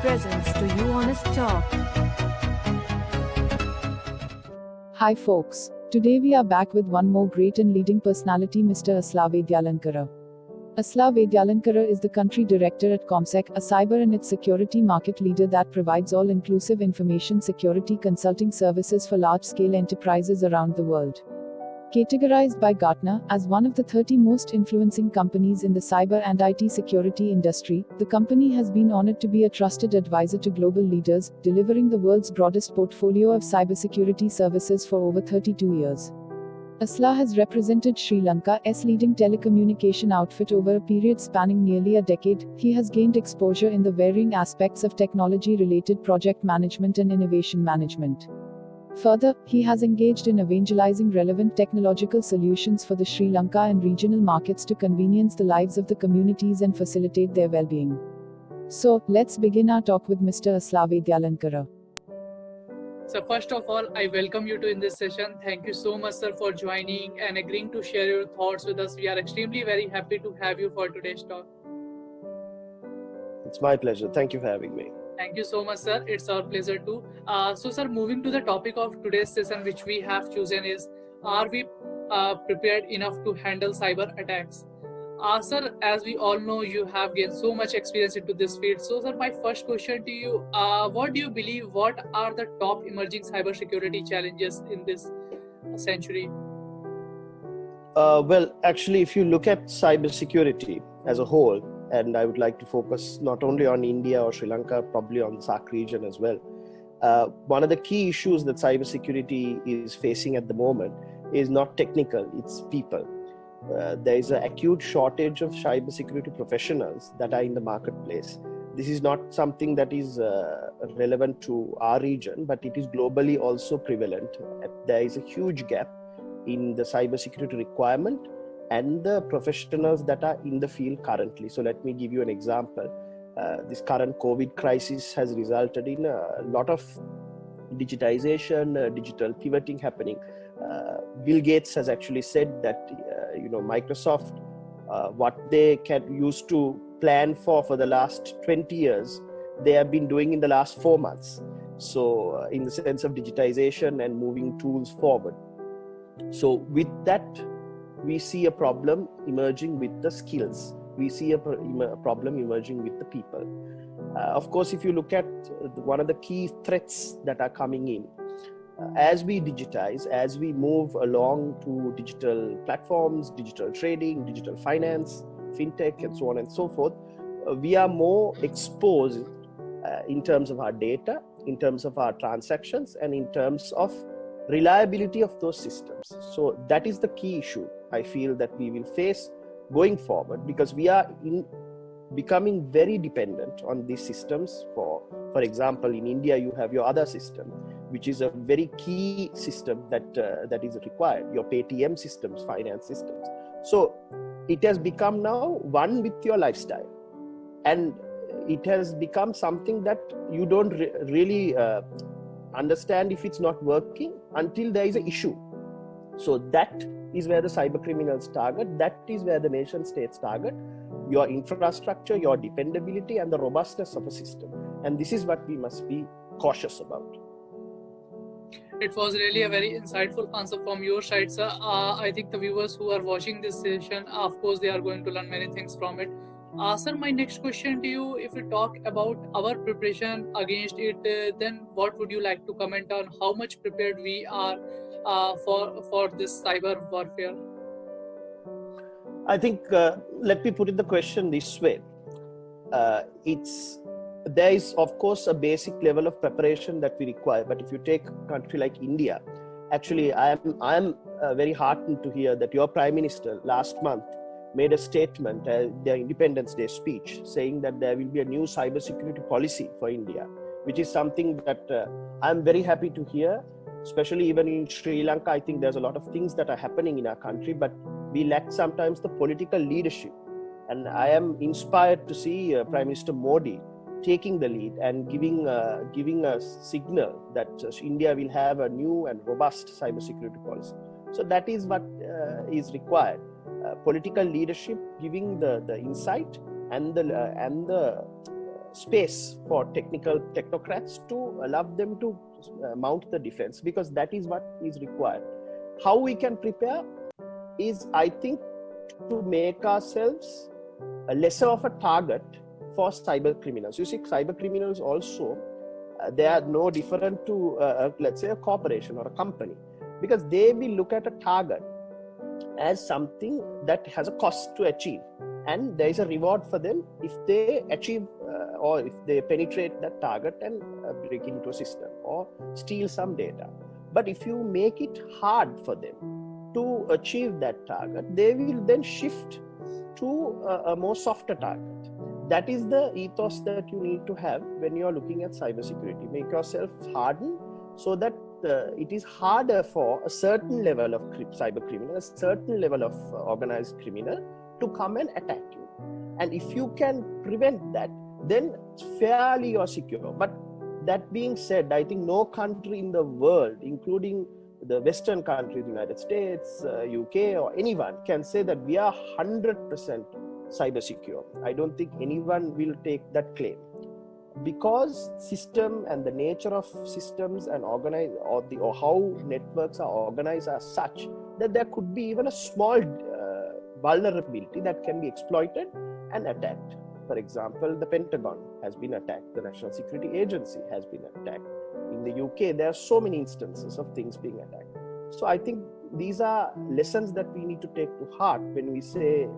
presents to you Honest Talk. Hi folks, today we are back with one more great and leading personality, Mr. Asla Vedyalankara. Asla Vedyalankara is the country director at Comsec, a cyber and its security market leader that provides all-inclusive information security consulting services for large-scale enterprises around the world. Categorized by Gartner as one of the 30 most influencing companies in the cyber and IT security industry, the company has been honored to be a trusted advisor to global leaders, delivering the world's broadest portfolio of cybersecurity services for over 32 years. Asla has represented Sri Lanka's leading telecommunication outfit over a period spanning nearly a decade. He has gained exposure in the varying aspects of technology-related project management and innovation management. Further, he has engaged in evangelizing relevant technological solutions for the Sri Lanka and regional markets to convenience the lives of the communities and facilitate their well-being. So, let's begin our talk with Mr. Asla Vedyalankara. So first of all, I welcome you to in this session. Thank you so much, sir, for joining and agreeing to share your thoughts with us. We are extremely very happy to have you for today's talk. It's my pleasure. Thank you for having me. Thank you so much, sir. It's our pleasure too. So, sir, moving to the topic of today's session, which we have chosen is, are we prepared enough to handle cyber attacks? Sir, as we all know, you have gained so much experience into this field. So, sir, my first question to you, what do you believe, what are the top emerging cybersecurity challenges in this century? Well, actually, if you look at cybersecurity as a whole, and I would like to focus not only on India or Sri Lanka, probably on the SAARC region as well. One of the key issues that cybersecurity is facing at the moment is not technical, it's people. There is an acute shortage of cybersecurity professionals that are in the marketplace. This is not something that is relevant to our region, but it is globally also prevalent. There is a huge gap in the cybersecurity requirement and the professionals that are in the field currently. So let me give you an example. This current COVID crisis has resulted in a lot of digitization, digital pivoting happening. Bill Gates has actually said that Microsoft, what they can use to plan for the last 20 years, they have been doing in the last 4 months. So in the sense of digitization and moving tools forward. So with that, we see a problem emerging with the skills. We see a problem emerging with the people. Of course, if you look at one of the key threats that are coming in, as we digitize, as we move along to digital platforms, digital trading, digital finance, fintech, and so on and so forth, we are more exposed in terms of our data, in terms of our transactions, and in terms of reliability of those systems. So that is the key issue I feel that we will face going forward, because we are becoming very dependent on these systems. For example, in India, you have your other system, which is a very key system that is required, your Paytm systems, finance systems. So it has become now one with your lifestyle, and it has become something that you don't really understand if it's not working until there is an issue. So that is where the cyber criminals target. That is where the nation states target your infrastructure, your dependability, and the robustness of a system. And this is what we must be cautious about. It was really a very insightful answer from your side, sir. I think the viewers who are watching this session, of course, they are going to learn many things from it. Sir, my next question to you, if you talk about our preparation against it, then what would you like to comment on how much prepared we are for this cyber warfare? I think, let me put it the question this way. There is, of course, a basic level of preparation that we require. But if you take a country like India, actually, I am very heartened to hear that your Prime Minister last month made a statement at their Independence Day speech saying that there will be a new cybersecurity policy for India, which is something that I'm very happy to hear, especially even in Sri Lanka. I think there's a lot of things that are happening in our country, but we lack sometimes the political leadership. And I am inspired to see Prime Minister Modi taking the lead and giving a signal that India will have a new and robust cybersecurity policy. So that is what is required. Political leadership, giving the insight and the space for technocrats to allow them to mount the defense, because that is what is required. How we can prepare is, I think, to make ourselves lesser of a target for cyber criminals. You see, cyber criminals also, they are no different to, let's say, a corporation or a company, because they will look at a target as something that has a cost to achieve, and there is a reward for them if they achieve or if they penetrate that target and break into a system or steal some data. But if you make it hard for them to achieve that target, they will then shift to a more softer target. That is the ethos that you need to have when you are looking at cybersecurity. Make yourself harden so that it is harder for a certain level of cyber criminal, a certain level of organized criminal to come and attack you. And if you can prevent that, then fairly you're secure. But that being said, I think no country in the world, including the Western countries, United States, UK, or anyone, can say that we are 100% cyber secure. I don't think anyone will take that claim, because system and the nature of systems and or how networks are organized are such that there could be even a small vulnerability that can be exploited and attacked. For example, the Pentagon has been attacked, the National Security Agency has been attacked. In the UK, there are so many instances of things being attacked. So I think these are lessons that we need to take to heart when we say,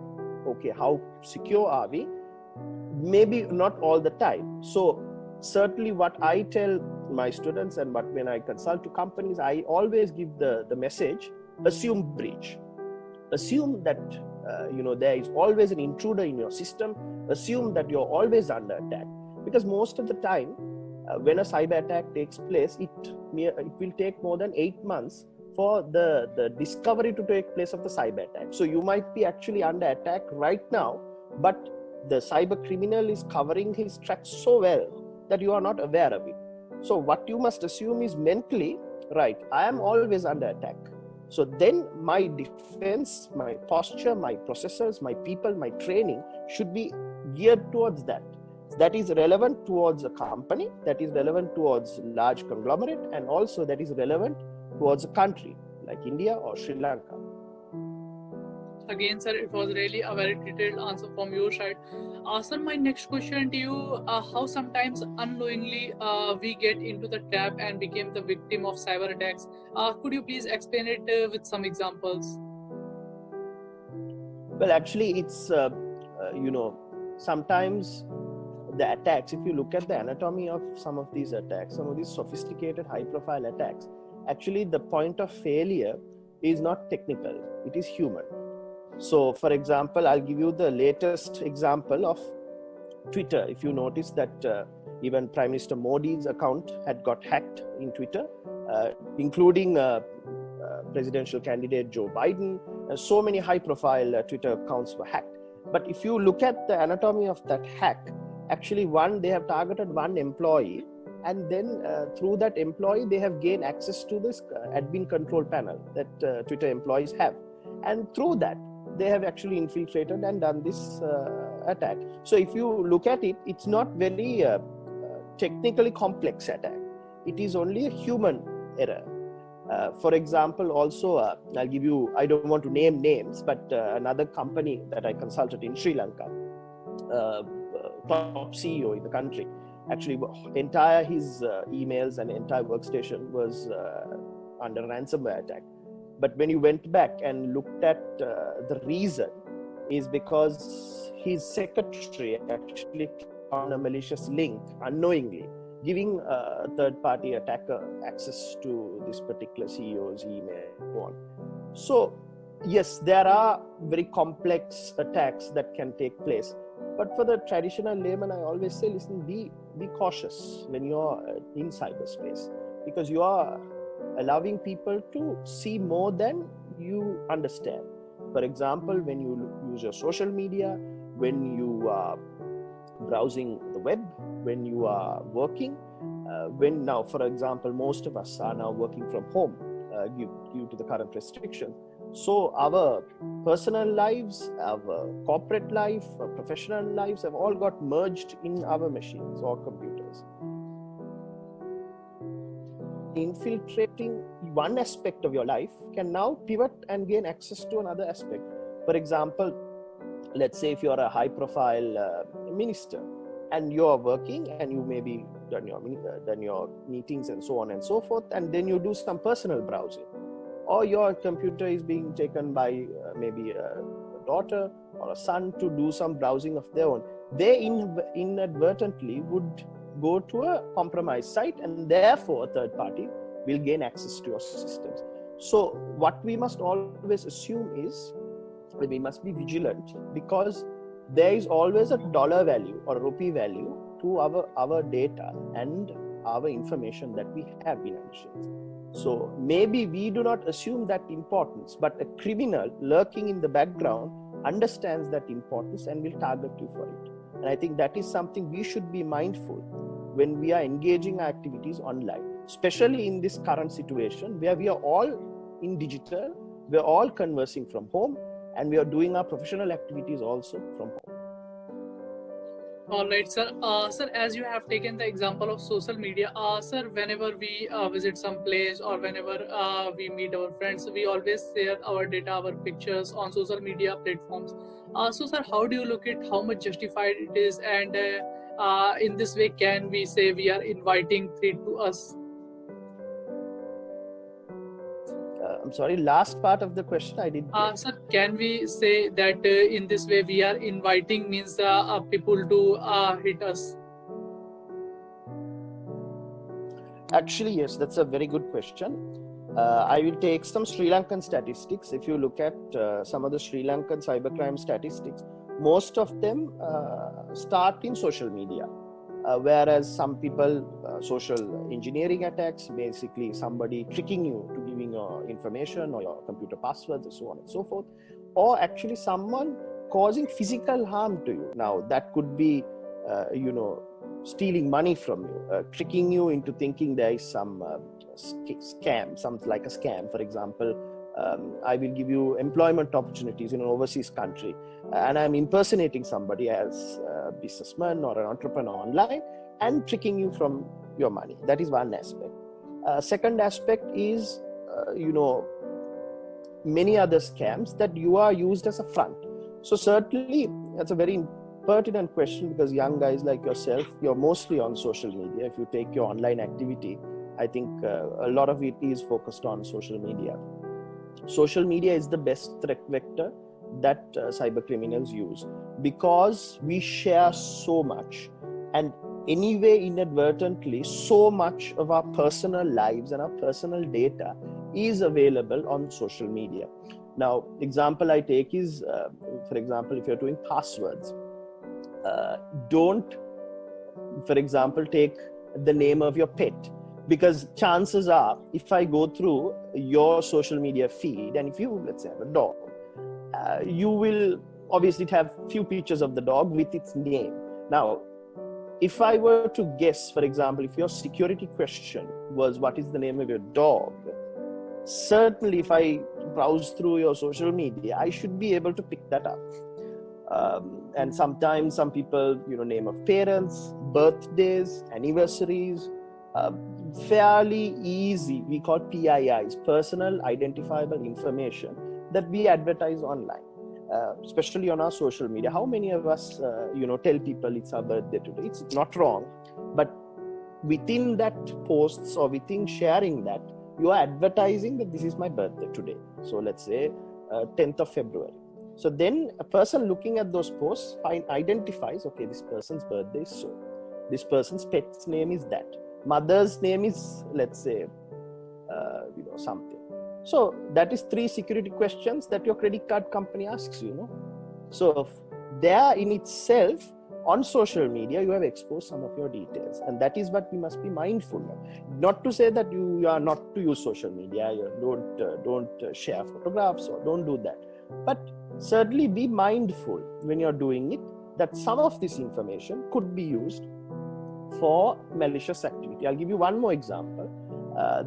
okay, how secure are we? Maybe not all the time. So certainly what I tell my students, and when I consult to companies, I always give the message, assume breach. Assume that there is always an intruder in your system. Assume that you're always under attack, because most of the time when a cyber attack takes place, it will take more than 8 months for the discovery to take place of the cyber attack. So you might be actually under attack right now, but the cyber criminal is covering his tracks so well that you are not aware of it. So what you must assume is mentally, right, I am always under attack. So then my defense, my posture, my processors, my people, my training should be geared towards that. That is relevant towards a company, that is relevant towards large conglomerate, and also that is relevant towards a country like India or Sri Lanka. Again, sir, it was really a very detailed answer from your side. Sir, my next question to you, how sometimes unknowingly we get into the trap and became the victim of cyber attacks. Could you please explain it with some examples? Well, actually, it's, sometimes the attacks, if you look at the anatomy of some of these attacks, some of these sophisticated high-profile attacks, actually the point of failure is not technical, it is human. So, for example, I'll give you the latest example of Twitter. If you notice that even Prime Minister Modi's account had got hacked in Twitter, including presidential candidate Joe Biden, so many high-profile Twitter accounts were hacked. But if you look at the anatomy of that hack, actually they have targeted one employee, and then through that employee, they have gained access to this admin control panel that Twitter employees have. And through that, they have actually infiltrated and done this attack. So if you look at it, it's not very technically complex attack. It is only a human error. For example, also, I'll give you, I don't want to name names, but another company that I consulted in Sri Lanka, top CEO in the country, actually entire his emails and entire workstation was under ransomware attack. But when you went back and looked at the reason, is because his secretary actually found a malicious link unknowingly, giving a third-party attacker access to this particular CEO's email and so on. So yes, there are very complex attacks that can take place. But for the traditional layman, I always say, listen, be cautious when you're in cyberspace, because you are allowing people to see more than you understand. For example, when you use your social media, when you are browsing the web, when you are working, when now, for example, most of us are now working from home due to the current restriction. So our personal lives, our corporate life, our professional lives have all got merged in our machines or computers. Infiltrating one aspect of your life can now pivot and gain access to another aspect. For example, let's say if you're a high profile minister and you're working and you maybe done your meetings and so on and so forth, and then you do some personal browsing, or your computer is being taken by maybe a daughter or a son to do some browsing of their own, they inadvertently would go to a compromised site, and therefore a third party will gain access to your systems. So what we must always assume is that we must be vigilant, because there is always a dollar value or a rupee value to our data and our information that we have in our machines. So maybe we do not assume that importance, but a criminal lurking in the background understands that importance and will target you for it. And I think that is something we should be mindful when we are engaging our activities online, especially in this current situation where we are all in digital, we are all conversing from home, and we are doing our professional activities also from home. All right, sir. Sir, as you have taken the example of social media, sir, whenever we visit some place or whenever we meet our friends, we always share our data, our pictures on social media platforms. So, sir, how do you look at how much justified it is, and in this way, can we say we are inviting threat to us? I'm sorry, last part of the question I didn't get. Sir, can we say that in this way we are inviting means people to hit us? Actually, yes, that's a very good question. I will take some Sri Lankan statistics. If you look at some of the Sri Lankan cybercrime statistics, most of them start in social media. Whereas some people, social engineering attacks, basically somebody tricking you to giving your information or your computer passwords and so on and so forth, or actually someone causing physical harm to you. Now that could be, stealing money from you, tricking you into thinking there is some scam, something like a scam. For example, I will give you employment opportunities in an overseas country, and I'm impersonating somebody as a businessman or an entrepreneur online and tricking you from your money. That is one aspect. Second aspect is, many other scams that you are used as a front. So certainly that's a very pertinent question, because young guys like yourself, you're mostly on social media. If you take your online activity, I think a lot of it is focused on social media. Social media is the best threat vector that cyber criminals use, because we share so much, and anyway inadvertently so much of our personal lives and our personal data is available on social media. Now, example I take is, for example, if you're doing passwords, don't, for example, take the name of your pet, because chances are, if I go through your social media feed, and if you, let's say, have a dog, you will obviously have few pictures of the dog with its name. Now, if I were to guess, for example, if your security question was what is the name of your dog, certainly if I browse through your social media, I should be able to pick that up. And sometimes some people, name of parents, birthdays, anniversaries, fairly easy, we call PIIs, personal identifiable information, that we advertise online, especially on our social media. How many of us, tell people it's our birthday today? It's not wrong, but within that posts or within sharing that, you are advertising that this is my birthday today. So let's say 10th of February. So then a person looking at those posts identifies, okay, this person's birthday is so. This person's pet's name is that. Mother's name is, let's say, something. So that is 3 security questions that your credit card company asks you, So there in itself, on social media, you have exposed some of your details. And that is what we must be mindful of. Not to say that you are not to use social media, don't share photographs or don't do that. But certainly be mindful when you're doing it, that some of this information could be used for malicious activity. I'll give you one more example.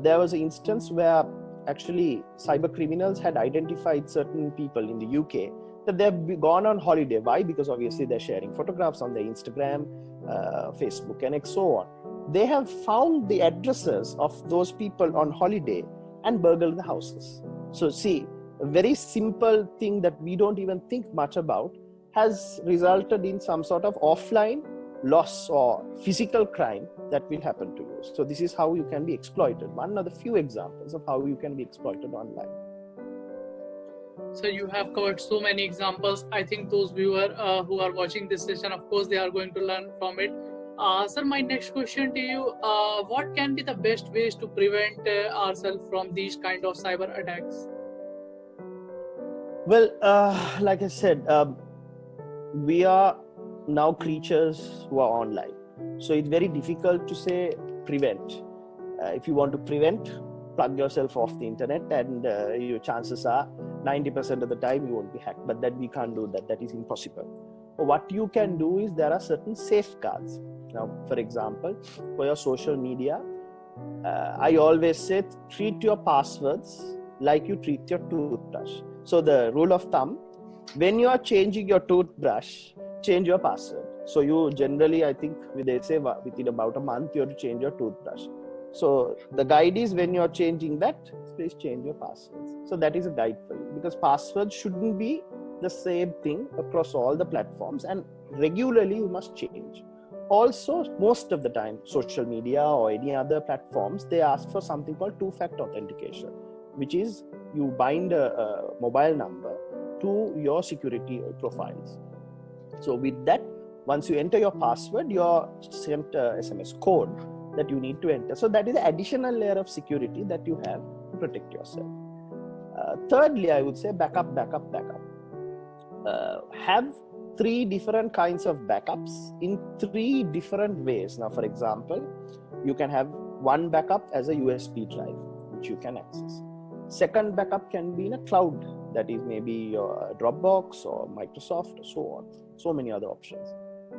There was an instance where actually cyber criminals had identified certain people in the UK that they've gone on holiday. Why? Because obviously they're sharing photographs on their Instagram, Facebook, and so on. They have found the addresses of those people on holiday and burgled the houses. So see, a very simple thing that we don't even think much about has resulted in some sort of offline loss or physical crime that will happen to you. So this is how you can be exploited. One of the few examples of how you can be exploited online. So you have covered so many examples. I think those viewers who are watching this session, of course, they are going to learn from it. Sir, my next question to you, what can be the best ways to prevent ourselves from these kind of cyber attacks? Well, like I said, we are now creatures who are online. So it's very difficult to say prevent. If you want to prevent, plug yourself off the internet and your chances are 90% of the time you won't be hacked. But that we can't do that. That is impossible. What you can do is there are certain safeguards. Now, for example, for your social media, I always say treat your passwords like you treat your toothbrush. So the rule of thumb, when you are changing your toothbrush, change your password. So you generally, I think they say within about a month, you have to change your toothbrush. So the guide is when you're changing that, please change your passwords. So that is a guide for you, because passwords shouldn't be the same thing across all the platforms, and regularly you must change. Also, most of the time, social media or any other platforms, they ask for something called two-factor authentication, which is you bind a mobile number to your security profiles. So with that, once you enter your password, you're sent a SMS code that you need to enter. So that is an additional layer of security that you have to protect yourself. Thirdly, I would say backup. Have 3 different kinds of backups in 3 different ways. Now, for example, you can have one backup as a USB drive, which you can access. Second backup can be in a cloud, that is maybe your Dropbox or Microsoft or so on. So many other options,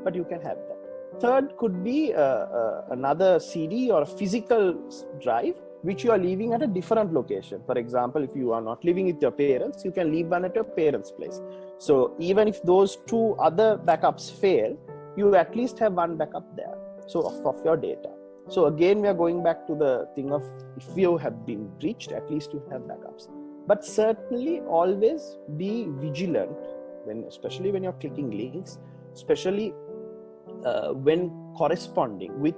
but you can have that. Third could be another CD or a physical drive, which you are leaving at a different location. For example, if you are not living with your parents, you can leave one at your parents' place. So even if those 2 other backups fail, you at least have one backup there, so of your data. So again, we are going back to the thing of, if you have been breached, at least you have backups. But certainly always be vigilant, especially when you're clicking links, especially when corresponding with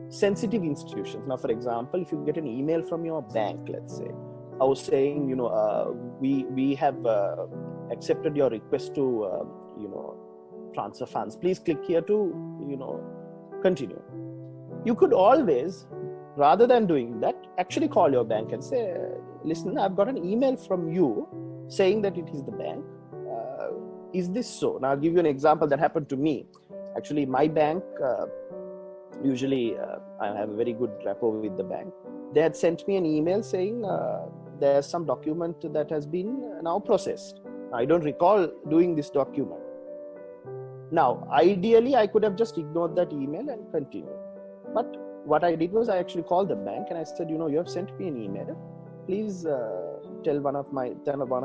sensitive institutions. Now, for example, if you get an email from your bank, let's say, I was saying, we have accepted your request to, transfer funds. Please click here to, continue. You could always, rather than doing that, actually call your bank and say, listen, I've got an email from you saying that it is the bank. Is this so? Now, I'll give you an example that happened to me. Actually, my bank, usually I have a very good rapport with the bank. They had sent me an email saying there's some document that has been now processed. I don't recall doing this document. Now, ideally, I could have just ignored that email and continued. But what I did was I actually called the bank and I said, you have sent me an email. Please tell one of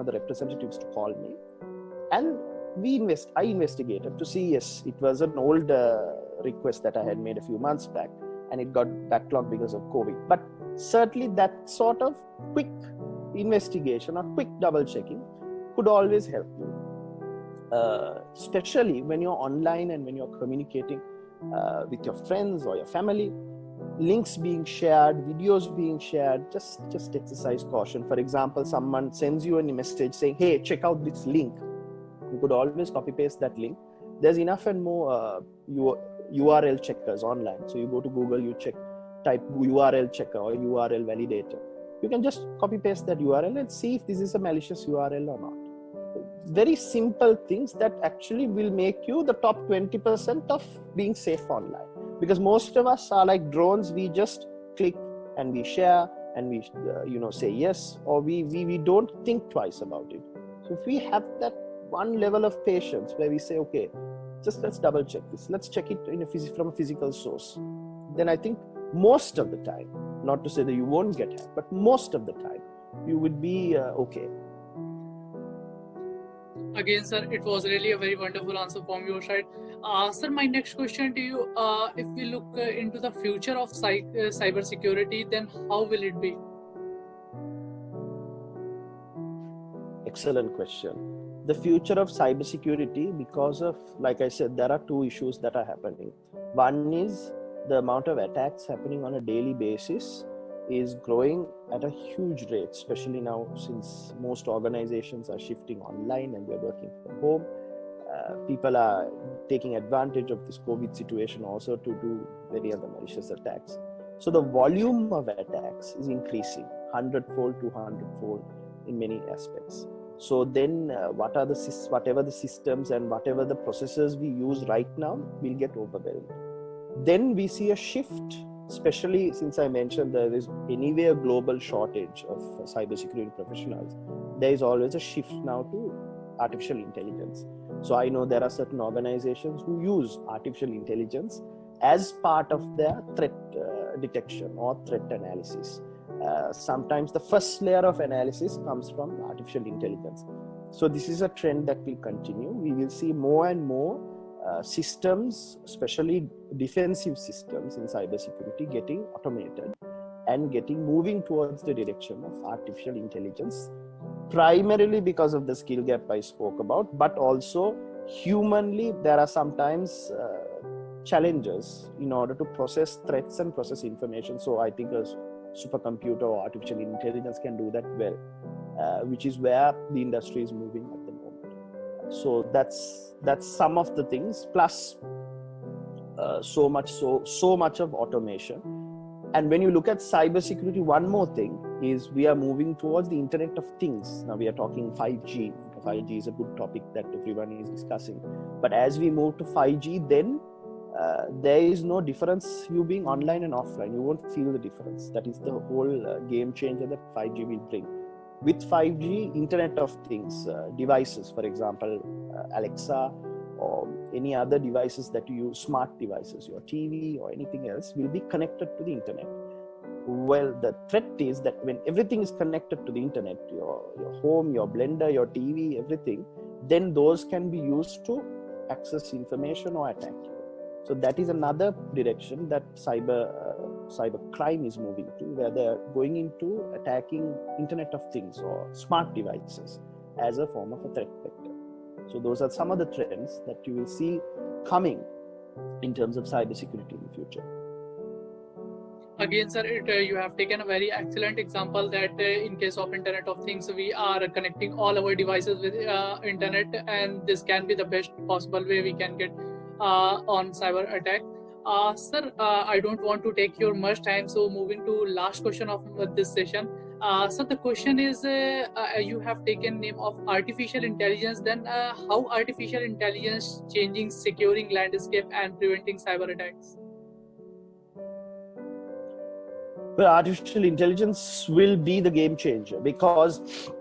the representatives to call me. And I investigated to see, yes, it was an old request that I had made a few months back, and it got backlogged because of COVID. But certainly that sort of quick investigation or quick double checking could always help you, especially when you're online and when you're communicating with your friends or your family. Links being shared, videos being shared, just exercise caution. For example, someone sends you a message saying, hey, check out this link. You could always copy paste that link. There's enough and more URL checkers online. So you go to Google, you type URL checker or URL validator. You can just copy paste that URL and see if this is a malicious URL or not. Very simple things that actually will make you the top 20% of being safe online. Because most of us are like drones. We just click and we share and we say yes, or we don't think twice about it. So if we have that one level of patience where we say, okay, just let's double check this, let's check it from a physical source, then I think most of the time, not to say that you won't get hacked, but most of the time you would be okay. Again, sir, it was really a very wonderful answer from your side. Sir, my next question to you: if we look into the future of cyber security, then how will it be? Excellent question. The future of cybersecurity, because of, like I said, there are two issues that are happening. One is the amount of attacks happening on a daily basis is growing at a huge rate, especially now since most organizations are shifting online and we're working from home. People are taking advantage of this COVID situation also to do very other malicious attacks. So the volume of attacks is increasing 100-fold, 200-fold in many aspects. So then whatever the systems and whatever the processors we use right now will get overwhelmed. Then we see a shift, especially since I mentioned there is anyway a global shortage of cybersecurity professionals. There is always a shift now to artificial intelligence. So I know there are certain organizations who use artificial intelligence as part of their threat detection or threat analysis. Sometimes the first layer of analysis comes from artificial intelligence. So this is a trend that will continue. We will see more and more systems, especially defensive systems in cybersecurity, getting automated and moving towards the direction of artificial intelligence, primarily because of the skill gap I spoke about, but also humanly there are sometimes challenges in order to process threats and process information. So I think a supercomputer or artificial intelligence can do that well, which is where the industry is moving at the moment. So that's some of the things, plus so much of automation. And when you look at cybersecurity, one more thing is we are moving towards the Internet of Things. Now we are talking 5G. 5G is a good topic that everyone is discussing. But as we move to 5G, then there is no difference you being online and offline. You won't feel the difference. That is the whole game changer that 5G will bring. With 5G, Internet of Things, devices, for example, Alexa or any other devices that you use, smart devices, your TV or anything else, will be connected to the internet. Well, the threat is that when everything is connected to the internet, your home, your blender, your TV, everything, then those can be used to access information or attack you. So that is another direction that cyber crime is moving to, where they are going into attacking Internet of Things or smart devices as a form of a threat vector. So those are some of the trends that you will see coming in terms of cybersecurity in the future. Again, sir, you have taken a very excellent example that in case of Internet of Things, we are connecting all our devices with internet, and this can be the best possible way we can get on cyber attack. Sir, I don't want to take your much time, so moving to last question of this session. So the question is, you have taken name of artificial intelligence, then how artificial intelligence changing securing landscape and preventing cyber attacks? Well, artificial intelligence will be the game changer because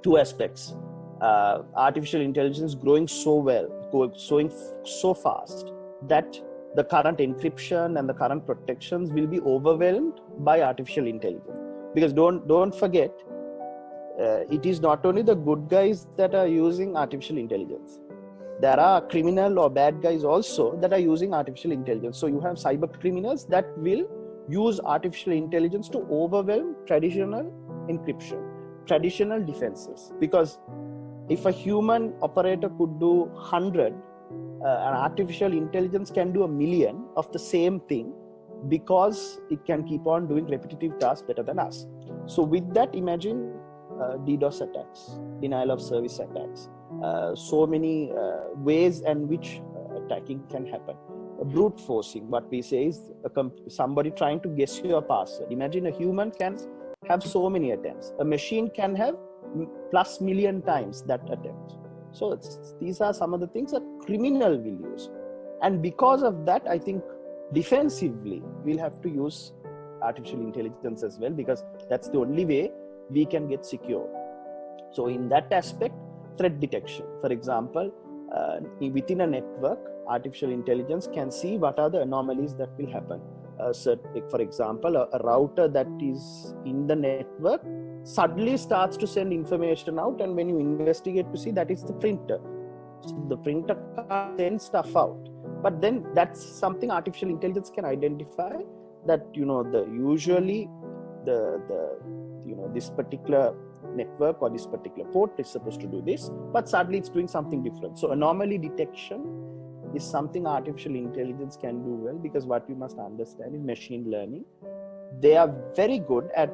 two aspects. Artificial intelligence growing so well, growing so fast that the current encryption and the current protections will be overwhelmed by artificial intelligence. Because don't forget, it is not only the good guys that are using artificial intelligence. There are criminal or bad guys also that are using artificial intelligence. So you have cyber criminals that will use artificial intelligence to overwhelm traditional encryption, traditional defenses. Because if a human operator could do 100, an artificial intelligence can do 1,000,000 of the same thing, because it can keep on doing repetitive tasks better than us. So with that, imagine DDoS attacks, denial of service attacks, so many ways in which attacking can happen. Brute forcing, what we say is somebody trying to guess your password. Imagine a human can have so many attempts. A machine can have plus 1,000,000 times that attempt. So these are some of the things that criminal will use. And because of that, I think defensively we'll have to use artificial intelligence as well, because that's the only way we can get secure. So in that aspect, threat detection, for example, within a network, artificial intelligence can see what are the anomalies that will happen. for example, a router that is in the network suddenly starts to send information out, and when you investigate to see that it's the printer. So the printer can't send stuff out, but then that's something artificial intelligence can identify, that usually the this particular network or this particular port is supposed to do this, but suddenly it's doing something different. So anomaly detection is something artificial intelligence can do well, because what you must understand in machine learning, they are very good at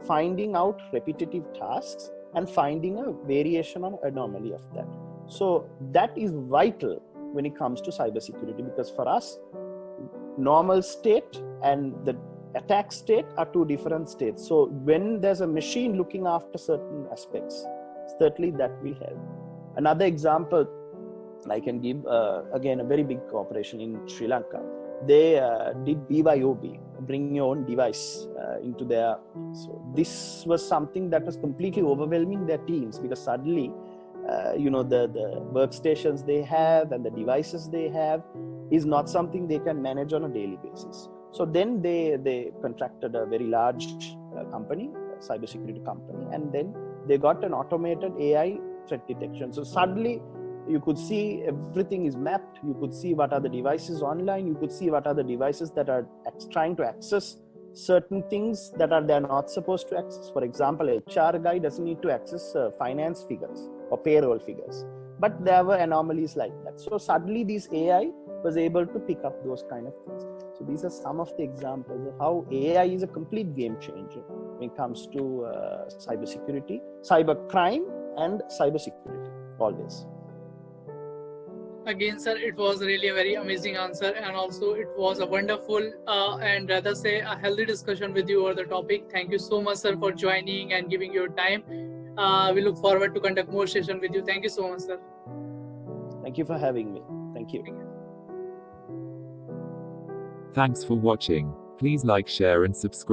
finding out repetitive tasks and finding a variation on anomaly of that. So that is vital when it comes to cybersecurity, because for us, normal state and the attack state are two different states. So when there's a machine looking after certain aspects, certainly that will help. Another example I can give, again, a very big corporation in Sri Lanka. They did BYOB, bring your own device into their. So this was something that was completely overwhelming their teams, because suddenly, the workstations they have and the devices they have is not something they can manage on a daily basis. So then they contracted a very large company, a cybersecurity company, and then they got an automated AI threat detection. So suddenly you could see everything is mapped. You could see what are the devices online. You could see what are the devices that are trying to access certain things that they're not supposed to access. For example, a HR guy doesn't need to access finance figures or payroll figures, but there were anomalies like that. So suddenly this AI was able to pick up those kind of things. So these are some of the examples of how AI is a complete game changer when it comes to cybersecurity, cybercrime, and cybersecurity always. Again, sir, it was really a very amazing answer, and also it was a wonderful and rather say a healthy discussion with you over the topic. Thank you so much, sir, for joining and giving your time. We look forward to conduct more session with you. Thank you so much, sir. Thank you for having me. Thank you. Thanks for watching. Please like, share and subscribe.